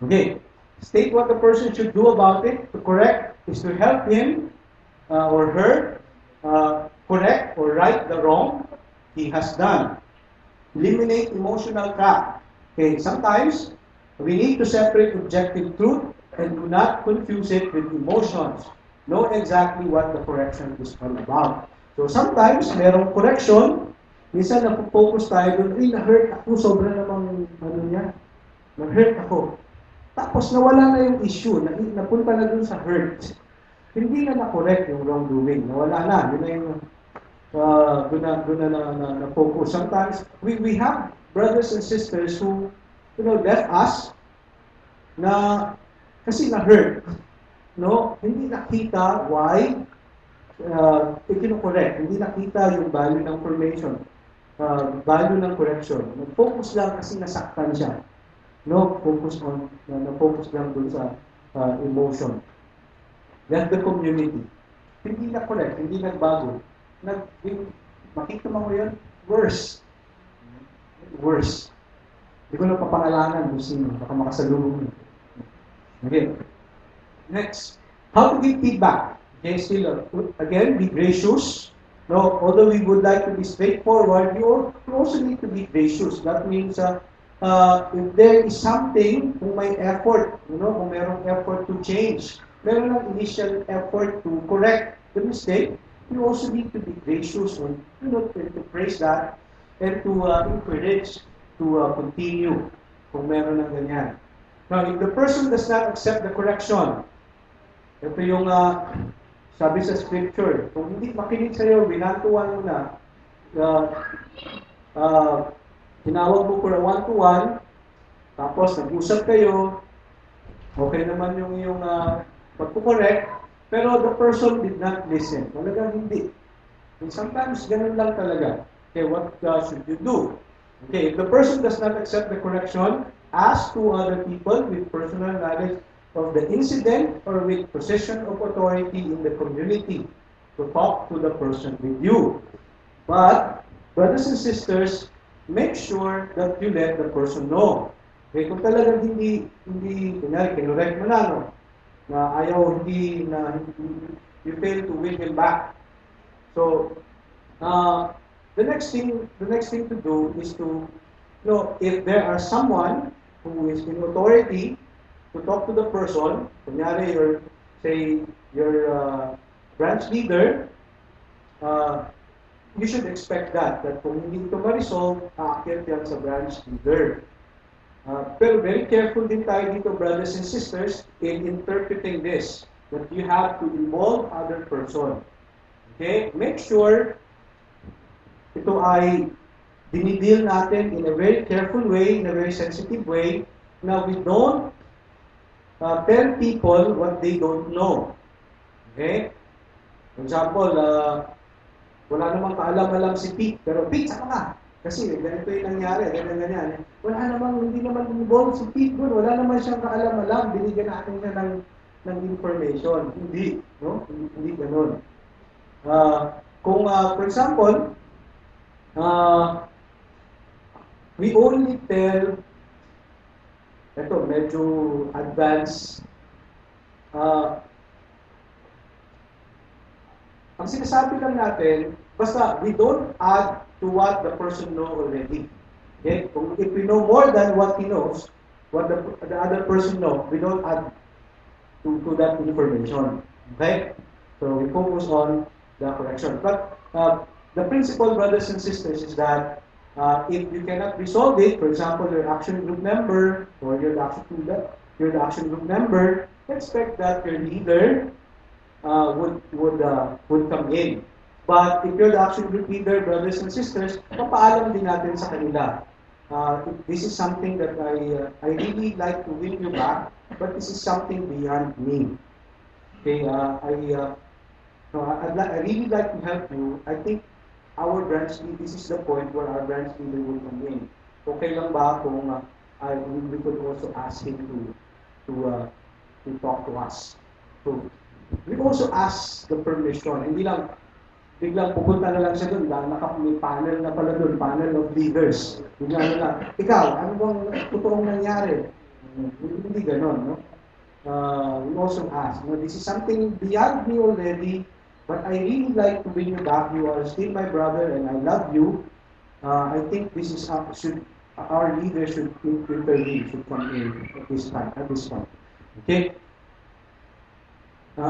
A: Okay. State what the person should do about it. To correct is to help him or her correct or right the wrong he has done. Eliminate emotional trap. Okay. Sometimes we need to separate objective truth and do not confuse it with emotions. Know exactly what the correction is all about. So sometimes merong correction. Minsan napo-focus tayo doon, na-hurt ako, sobra namang na-hurt ako. Tapos nawala na yung issue, napunta na doon sa hurt. Hindi na na-correct yung wrongdoing, nawala na. Yun na yung, doon na na-focus. Sometimes, we have brothers and sisters who, left us na, kasi na-hurt. No? Hindi nakita why, ikino-correct. Hindi nakita yung value ng formation. Value ng correction. Nag-focus lang kasi nasaktan siya. Focus lang dun sa emotion. That's the community. Hindi na correct, hindi nagbago. Makita mo yun, worse. Hindi ko na papangalanan kung sino, baka makasalubong. Okay. Next, how to give feedback. Okay, still, again, be gracious. No, although we would like to be straightforward, you also need to be gracious. That means if there is something, kung may effort, kung merong effort to change, meron ng initial effort to correct the mistake, you also need to be gracious and to praise that and to encourage to continue kung meron ng ganyan. Now, if the person does not accept the correction, ito yung sabi sa scripture, kung hindi makinig sa'yo, binantuan mo na, tinawag mo for a one-to-one, tapos nag-usap kayo, okay naman yung iyong pagkukorek, pero the person did not listen. Talagang hindi. And sometimes, ganun lang talaga. Okay, what should you do? Okay, if the person does not accept the correction, ask two other people with personal knowledge of the incident or with position of authority in the community to talk to the person with you. But, brothers and sisters, make sure that you let the person know. Okay, kung talagang hindi, kunyari, kinurek mo na, na ayaw, you fail to win him back. So, the next thing to do is to, if there are someone who is in authority, to talk to the person. Kunyari, your branch leader, you should expect that kung hindi ito ma-resolve, aakyat yan sa branch leader. Pero very careful din tayo dito, brothers and sisters, in interpreting this, that you have to involve other person. Okay? Make sure ito ay dinideal natin in a very careful way, in a very sensitive way. Now, we don't tell people what they don't know. Okay? For example, wala namang kaalam-alam si Pete, pero Pete, saka ka? Kasi ganito yung nangyari, ganyan. Hindi naman involved si Pete doon, wala naman siyang kaalam-alam, binigyan natin siya ng information. Hindi, no? Hindi ganun. For example, we only tell, ito, medyo advanced, ang sinasabi lang natin, basta we don't add to what the person know already. Okay? If we know more than what he knows, what the other person knows, we don't add to that information. Okay? So we focus on the correction. But the principle, brothers and sisters, is that if you cannot resolve it, for example, your action group member or you're the action group member, expect that your leader would come in. But if you're the action group leader, brothers and sisters, papaalam din natin sa kanila. This is something that I really like to win you back, but this is something beyond me. Okay, I really like to help you. I think our branch leader, this is the point where our branch leader will come in. Okay lang ba kung we could also ask him to talk to us. So, we also ask the permission. Hindi lang biglang pupunta na lang siya doon dahil may panel na pala doon, panel of leaders. Biglang na lang, ikaw, ano bang totoong nangyari? Hindi ganon, no? We also ask, this is something beyond me already, but I really like to bring you back. You are still my brother and I love you. I think this is our leader should intervene, should come in at this time. Okay?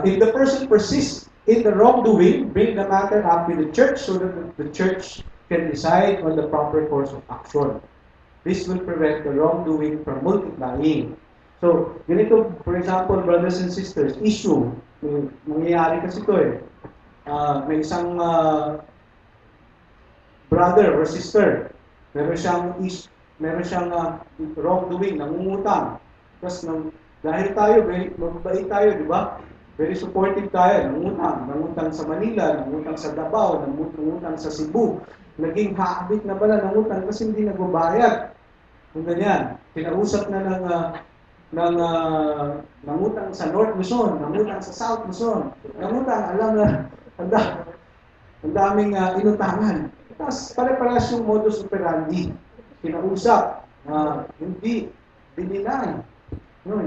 A: If the person persists in the wrongdoing, bring the matter up with the church so that the church can decide on the proper course of action. This will prevent the wrongdoing from multiplying. So, ganito, for example, brothers and sisters, issue, mangyayari kasi ito may isang brother or sister, meron siyang wrongdoing, nangungutang. Tapos, dahil tayo, mabait tayo, di ba? Very supportive tayo, nangutang sa Manila, nangutang sa Davao, nangutang sa Cebu. Naging habit na pala nangutang kasi hindi nagbabayad. Kung ganyan, kinausap na nangutang sa North Luzon, nangutang sa South Luzon, nangutang, alam na, ang daming inutangan. Tapos pare-parehas yung modus operandi. Kinausap, hindi, dininay. No,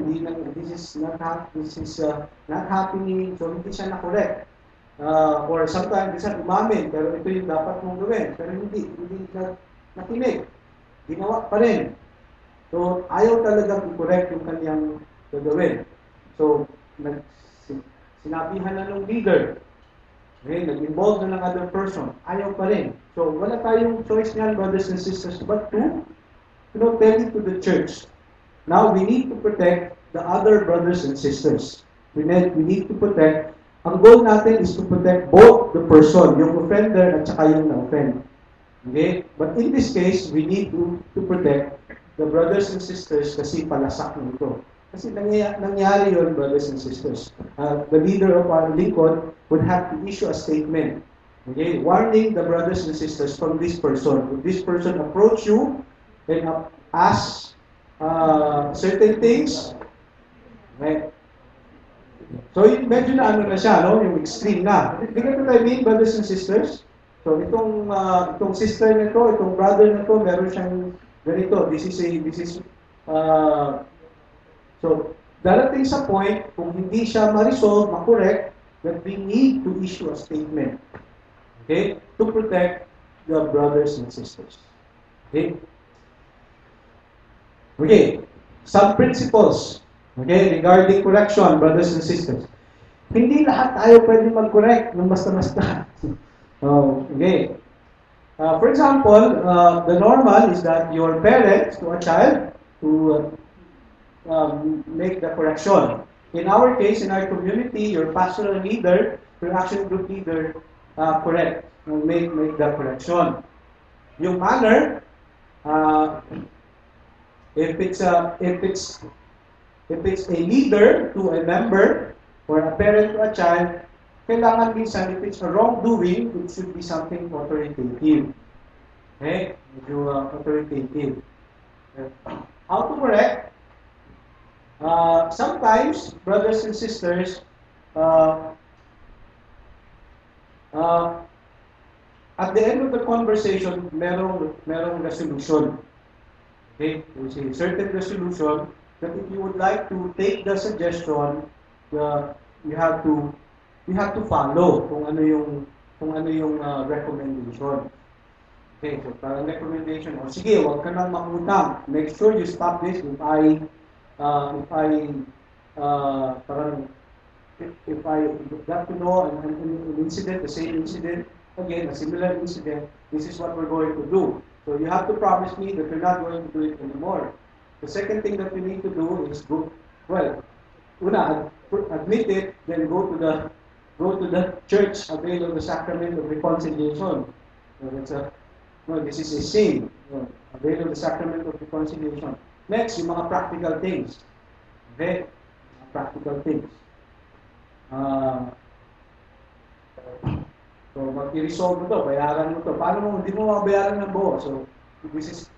A: this is not happening, so hindi siya na-correct. Or sometimes, minsan umamin, pero ito yung dapat mong gawin. Pero hindi nakinig. Ginawa pa rin. So, ayaw talagang i-correct yung kanyang gagawin. So, sinabihan na ng leader. Okay, nag-involve na ng other person. Ayaw pa rin. So, wala tayong choice niyan, brothers and sisters, but to tell it to the church. Now, we need to protect the other brothers and sisters. We need to protect. Ang goal natin is to protect both the person, yung offender at saka yung na-offend. Okay? But in this case, we need to protect the brothers and sisters kasi palasak nito. Kasi nangyari yun, brothers and sisters. The leader of our Lincoln would have to issue a statement. Okay? Warning the brothers and sisters from this person. If this person approach you and ask certain things, right? So, medyo na siya, no? Yung extreme na. You get what I mean, brothers and sisters? So, itong sister na to, itong brother na to, meron siyang ganito. So, darating sa point, kung hindi siya ma-resolve, ma-correct, that we need to issue a statement. Okay? To protect the brothers and sisters. Okay? Okay, some principles. Okay, regarding correction, brothers and sisters. Hindi lahat tayo pwede mag-correct ng basta-basta. Okay. For example, the normal is that your parents to a child to make the correction. In our case, in our community, your pastoral leader, your action group leader, correct, make the correction. Yung manner, if it's a leader to a member or a parent to a child, kailangan minsan, if it's a wrongdoing, it should be something authoritative. Okay? Medyo authoritative. How to correct? Sometimes, brothers and sisters, at the end of the conversation, merong resolution. Okay? There's a certain resolution that if you would like to take the suggestion, you have to follow kung ano yung recommendation. Okay, so parang recommendation, sige, wag ka nang mangutang. Make sure you stop this if I got to know an incident, the same incident, again, a similar incident, this is what we're going to do. So you have to promise me that you're not going to do it anymore. The second thing that we need to do is admit it, then go to the church, avail of the sacrament of reconciliation. So this is a sin. Avail of the sacrament of reconciliation. Next, yung mga practical things. Okay? Practical things. So, mag-resolve mo to, bayaran mo to. Paano mo, hindi mo mabayaran ng buo. So, this is,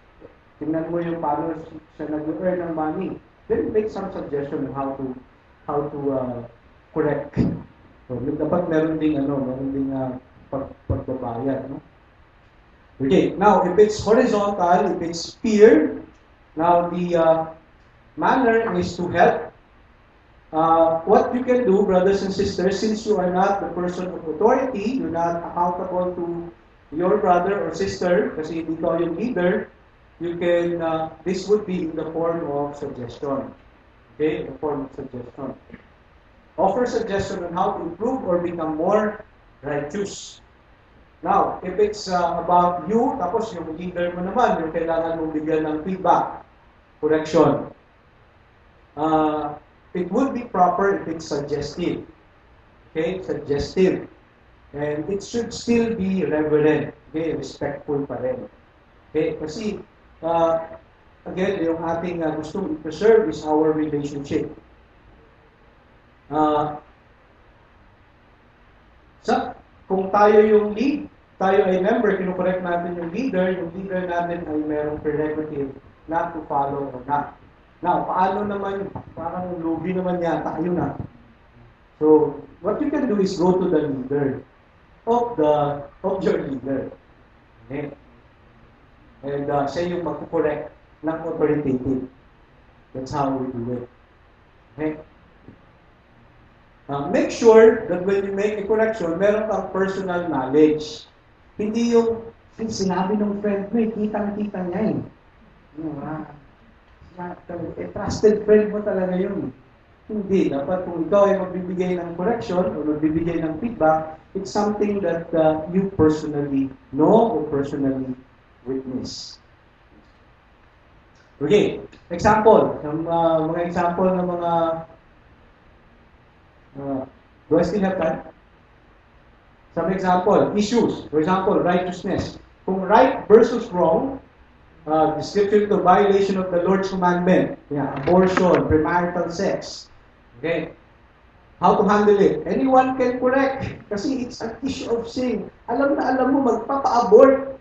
A: tingnan mo yung paano siya nag-earn ng money. Then, make some suggestion on how to correct. So, dapat meron ding pagbabayad, no? Okay, now, if it's horizontal, if it's peer, now the manner is to help. What you can do, brothers and sisters, since you are not the person of authority, you're not accountable to your brother or sister, kasi hindi ka yung leader, you can, this would be in the form of suggestion. Okay, the form of suggestion. Offer suggestion on how to improve or become more righteous. Now, if it's about you, tapos yung leader mo naman, yung kailangan mong bigyan ng feedback, correction. It would be proper if it's suggestive. Okay, suggestive. And it should still be reverent. Okay, respectful pa rin. Okay, kasi, again, yung ating gustong i-preserve is our relationship. Kung tayo yung lead, tayo ay member, kinukorek natin yung leader natin ay merong prerogative not to follow or not. Now, paano naman, parang lugi naman yata, yun na. So, what you can do is go to the leader of your leader. Okay? And siya yung magkukorek ng authoritative. That's how we do it. Okay? Make sure that when you make a correction, meron kang personal knowledge. Hindi yung sinabi ng friend mo, kitang-kita niya trusted friend mo talaga yun. Hindi. Dapat kung ikaw ay magbibigay ng correction o magbibigay ng feedback, it's something that you personally know or personally witness. Okay. Example. Mga example ng mga do I still have time? Some example, issues. For example, righteousness. Kung right versus wrong, description to violation of the Lord's commandment, abortion, premarital sex. Okay? How to handle it? Anyone can correct kasi it's an issue of sin. Alam mo, magpapa-abort.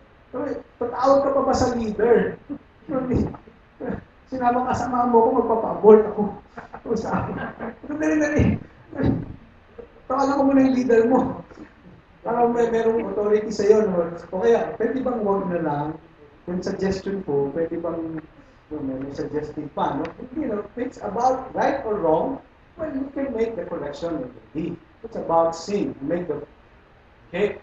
A: Tatawag ka pa ba sa leader? Sinama kasama mo ko, magpapa-abort ako. Dali. Tawalan ko muna yung leader mo. Parang merong authority sa'yo. No? O kaya, pwede bang wag na lang? Yung suggestion ko, pwede bang may suggesting pa, no? You know, if it's about right or wrong, well, you can make the correction already. It's about sin. Okay?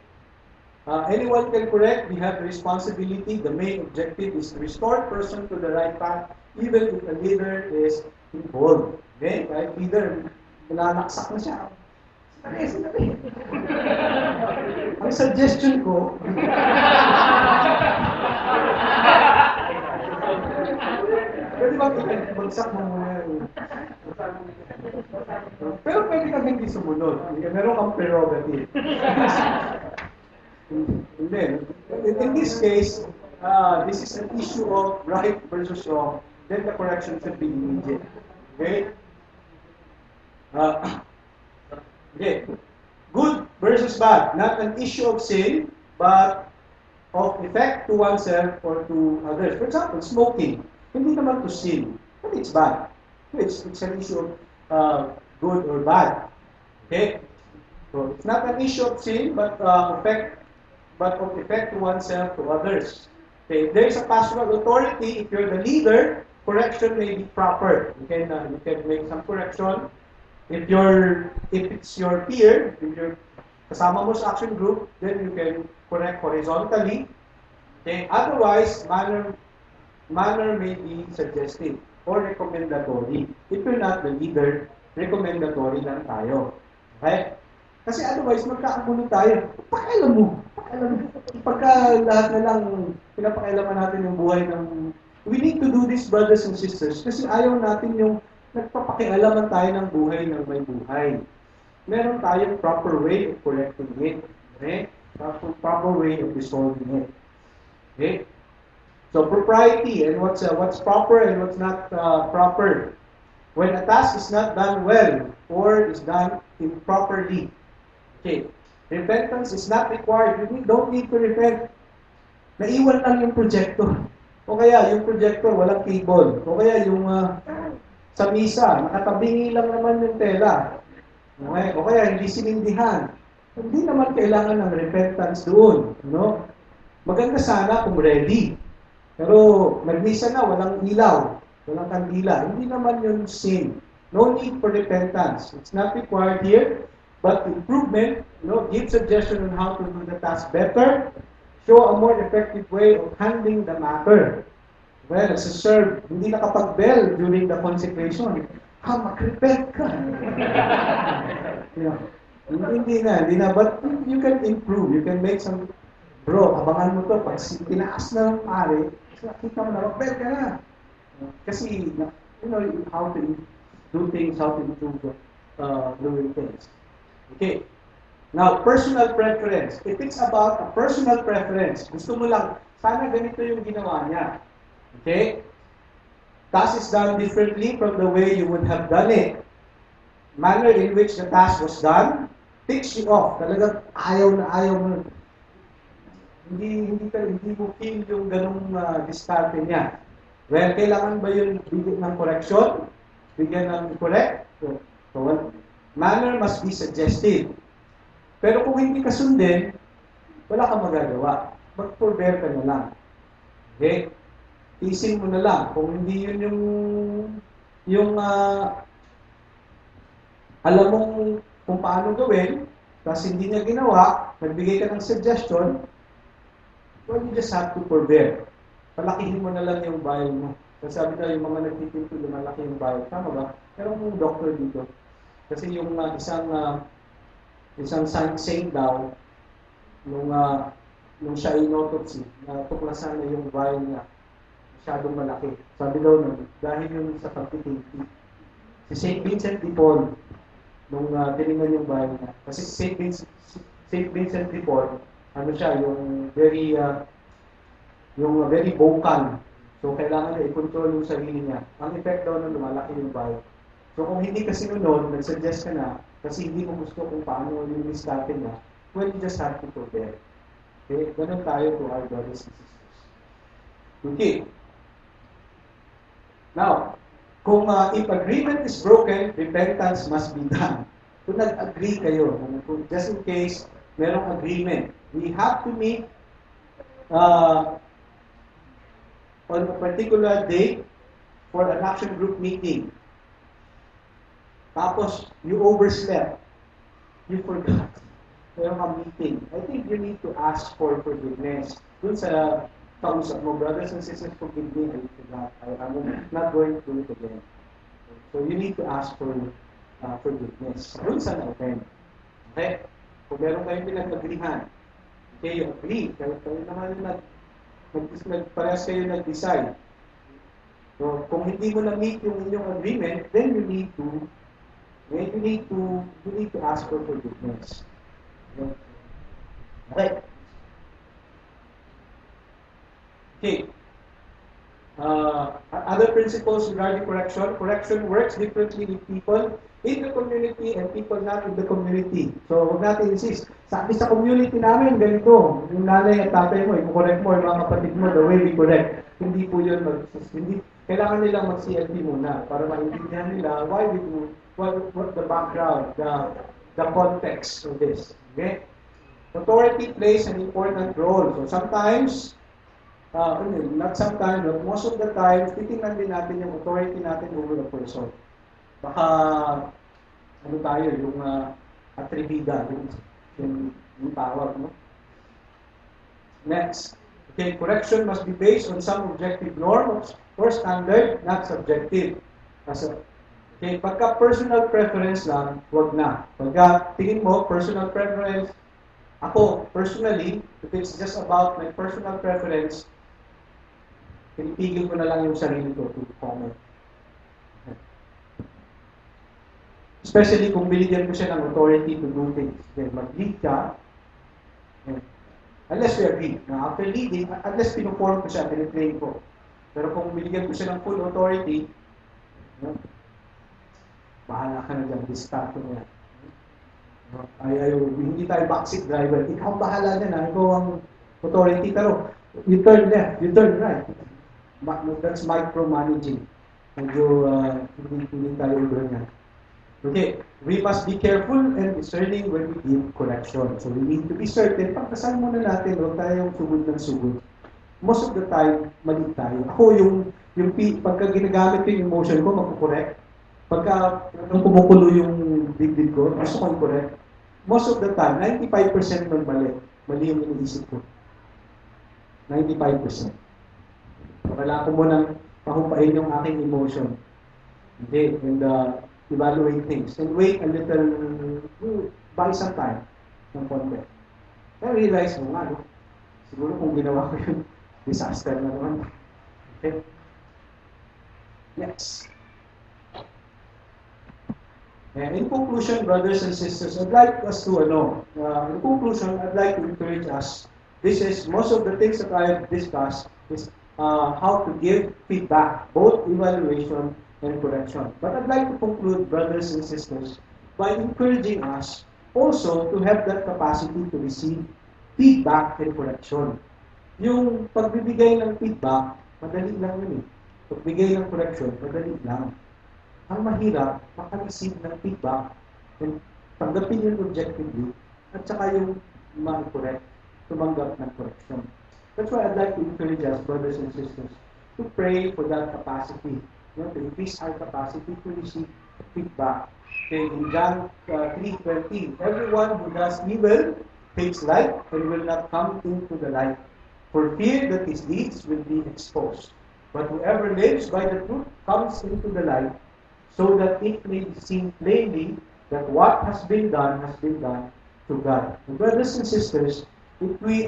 A: Anyone can correct. We have the responsibility. The main objective is to restore person to the right path, even if the leader is involved. Okay? Kahit leader, nilalaksak na siya. Sandali. Ang suggestion ko, pwede ba bagsak mo muna yung... Pero pwede kang hindi sumunod. Meron kang prerogative. Hindi. In this case, this is an issue of right versus wrong. Then the correction should be immediate. Okay? Okay. Good versus bad. Not an issue of sin, but of effect to oneself or to others. For example, smoking. Hindi naman to sin, but it's bad. It's an issue of good or bad. Okay? So it's not an issue of sin, but of effect to oneself, to others. Okay? If there is a pastoral authority, if you're the leader, correction may be proper. You can make some correction. If it's your peer, if you're kasama mo sa action group, then you can correct horizontally. Okay? Otherwise, manner may be suggestive or recommendatory. If you're not the leader, recommendatory lang tayo. Okay? Kasi otherwise, magkakagulo tayo. Pakialam mo. Pagka lahat na lang pinapakailaman natin yung buhay ng... We need to do this, brothers and sisters, kasi ayaw natin yung nagpapakialaman tayo ng buhay ng may buhay. Meron tayong proper way of correcting it. Okay? Proper way of resolving it. Okay? So propriety and what's proper and what's not proper. When a task is not done well or is done improperly. Okay. Repentance is not required. You don't need to repent. Naiwan lang yung projector. O kaya yung projector walang cable. O kaya yung sa misa, nakatabingi lang naman yung tela. Okay? O kaya hindi sinindihan. Hindi naman kailangan ng repentance doon. No? Maganda sana kung ready. Pero nagmisa na, walang ilaw, walang kandila. Hindi naman yun sin. No need for repentance. It's not required here. But improvement, give suggestion on how to do the task better. Show a more effective way of handling the matter. Well, as a serve, hindi nakapag-bell during the consecration. Mag-repent ka. Hindi na. But you can improve. You can make some... Bro, abangan mo to. Pag tinaas na ng pare, nakita mo na, mag-bell ka na. Kasi, how to do things, how to improve doing things. Okay. Now, personal preference. If it's about a personal preference, gusto mo lang, sana ganito yung ginawa niya. Okay? Task is done differently from the way you would have done it. Manner in which the task was done ticks you off. Talagang ayaw mo. Hindi mo feel yung ganung diskarte niya. Well, kailangan ba yun bigyan ng correction? Bigyan ng correct? So, manner must be suggestive. Pero kung hindi ka sundin, wala kang magagawa. Mag-forbear ka na lang. Okay? Tisin mo na lang. Kung hindi yun yung alam mong kung paano gawin, kasi hindi niya ginawa, nagbigay ka ng suggestion, well, you just have to forbear. Palakihin mo na lang yung bayad mo. Kasi sabi na yung mga nagtitinto, lumalaki yung bayad. Tama ba? Pero yung doctor dito. Kasi yung isang saint daw, nung siya in-autopsy, natuklasan na yung bayad niya. Masyadong malaki. Sabi daw nun, dahil yung sa pagtitinto. Si St. Vincent de Paul, nung tinignan yung bahay niya. Kasi St. Vincent de Paul, siya, yung very vocal. So, kailangan na i-control yung sarili niya. Ang effect daw na lumalaki yung bahay. So, kung hindi kasi nun, nag-suggest ka na, kasi hindi mo gusto kung paano yung diskarte niya, well, you just have to forbear. Okay? Ganun tayo to our brothers and sisters. Okay. Now, kung if agreement is broken, repentance must be done. Kung nag-agree kayo, just in case merong agreement, we have to meet on a particular date for an action group meeting. Tapos, you overslept. You forgot. Merong a meeting. I think you need to ask for forgiveness. Dun sa kausap mo, brothers and sisters, forgive me, I forgot. I'm not going to do it again. So you need to ask for forgiveness. Doon sa na-offend. Okay? Kung meron kayong pinag-agreehan, okay, you agree. Kayo naman parehas kayo nag-decide. So, kung hindi mo na-meet yung inyong agreement, then you need to ask for forgiveness. Okay. Okay. Other principles regarding correction. Correction works differently with people in the community and people not in the community. So, huwag natin insist. Sabi sa community namin, ganito. Yung nanay at tatay mo, i-correct mo, yung mga kapatid mo, the way we correct. Hindi po yun hindi. Kailangan nilang mag-CLP muna para maintindihan nila why we do, what the background, the context of this. Okay? Authority plays an important role. So, sometimes, not sometimes, but most of the time, titingnan din natin yung authority natin over the person. Baka, ano tayo, yung atribida, yung tawag, no? Next. Okay, correction must be based on some objective norms or standard, not subjective. Okay, pagka personal preference lang, wag na. Pagka tingin mo, personal preference, ako, personally, if it's just about my personal preference, pinipigil ko na lang yung sarili ko to comment. Especially kung binigyan ko siya ng authority to do things. Then mag-lead ka, unless we agree. Na after leading, unless pinuform ko siya, pinitrain ko. Pero kung binigyan ko siya ng full authority, bahala ka na dyan, distract ko na yan. Hindi tayo backseat driver. Ikaw ang bahala dyan, ikaw ang authority. Pero you turn left, you turn right. That's micromanaging. Medyo hindi tayo ganyan. Okay, we must be careful and discerning when we give correction. So we need to be certain. Pagkasal muna natin, huwag tayong sugod ng sugod. Most of the time, mali tayo. Ako pagka ginagamit ko yung emotion ko, magkukorek. Pagka pumukulo yung dibdib ko, gusto ko i-correct. Most of the time, 95% ng mali. Mali yung iniisip ko. 95%. Wala ko munang pahupain yung aking emotion. Okay, and evaluate things. And wait a little, buy some time ng konti. Pero realize mo nga, no? Siguro kung ginawa ko yung disaster na naman. Okay? Next. And in conclusion, brothers and sisters, I'd like us to, in conclusion, I'd like to encourage us. This is, most of the things that I've discussed is how to give feedback, both evaluation and correction. But I'd like to conclude, brothers and sisters, by encouraging us also to have that capacity to receive feedback and correction. Yung pagbibigay ng feedback, madali lang yun eh. Pagbigay ng correction, madali lang. Ang mahirap, maka-receive ng feedback and tanggapin yun objectively at saka yung ma-correct, tumanggap ng correction. That's why I'd like to encourage us, brothers and sisters, to pray for that capacity, to increase our capacity to receive feedback. Okay, in John 3:20, everyone who does evil hates light and will not come into the light, for fear that his deeds will be exposed. But whoever lives by the truth comes into the light, so that it may be seen plainly that what has been done to God. And brothers and sisters, if we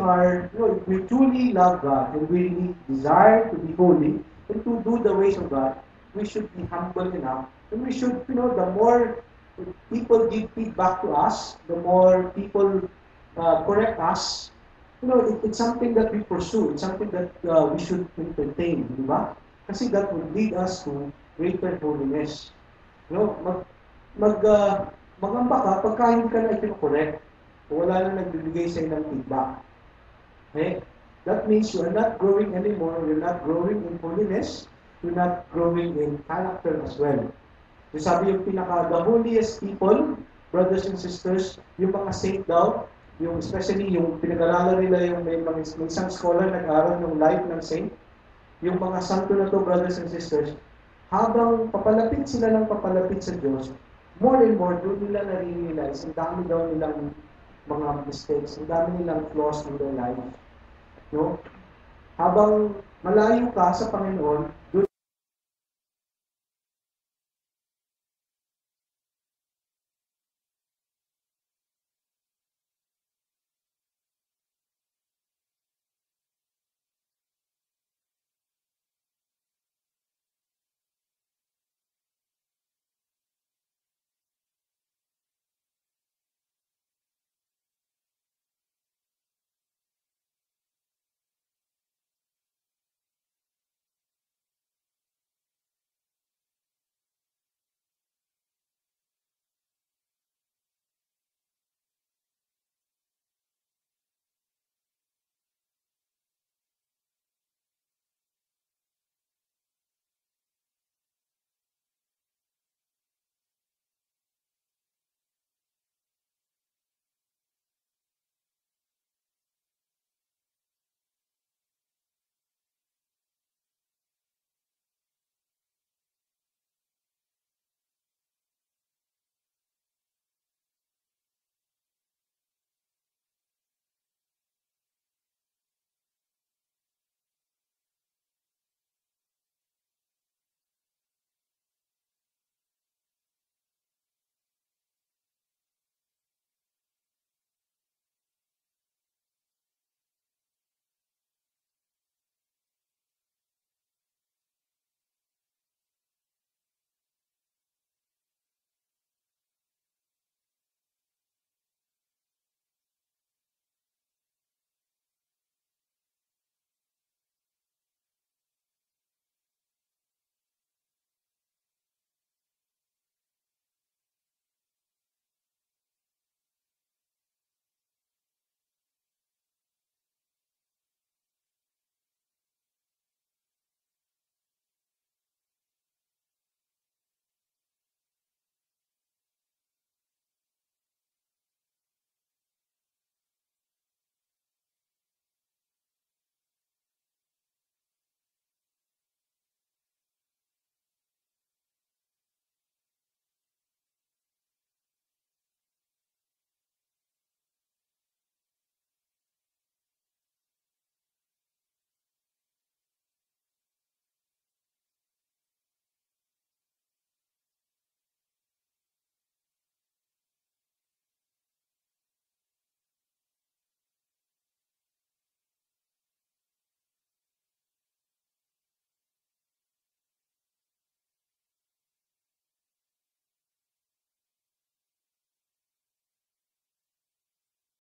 A: truly love God and we really desire to be holy and to do the ways of God, we should be humble enough. And we should, the more people give feedback to us, the more people correct us, it's something that we pursue. It's something that we should entertain, di ba? Kasi that would lead us to greater holiness. Magamba ka, pagka hindi ka na ito-correct, wala na nagbibigay sa ng feedback. Okay? That means you are not growing anymore, you're not growing in holiness, you're not growing in character as well. So sabi yung the holiest people, brothers and sisters, yung mga saint daw, especially yung pinag-aralan nila yung may isang scholar nag-aral ng life ng saint, yung mga santo na to, brothers and sisters, habang papalapit sila ng papalapit sa Diyos, more and more, doon nila nare-realize, ang dami daw nilang mga mistakes, ang dami nilang flaws in their life. Habang malayo ka sa Panginoon, doon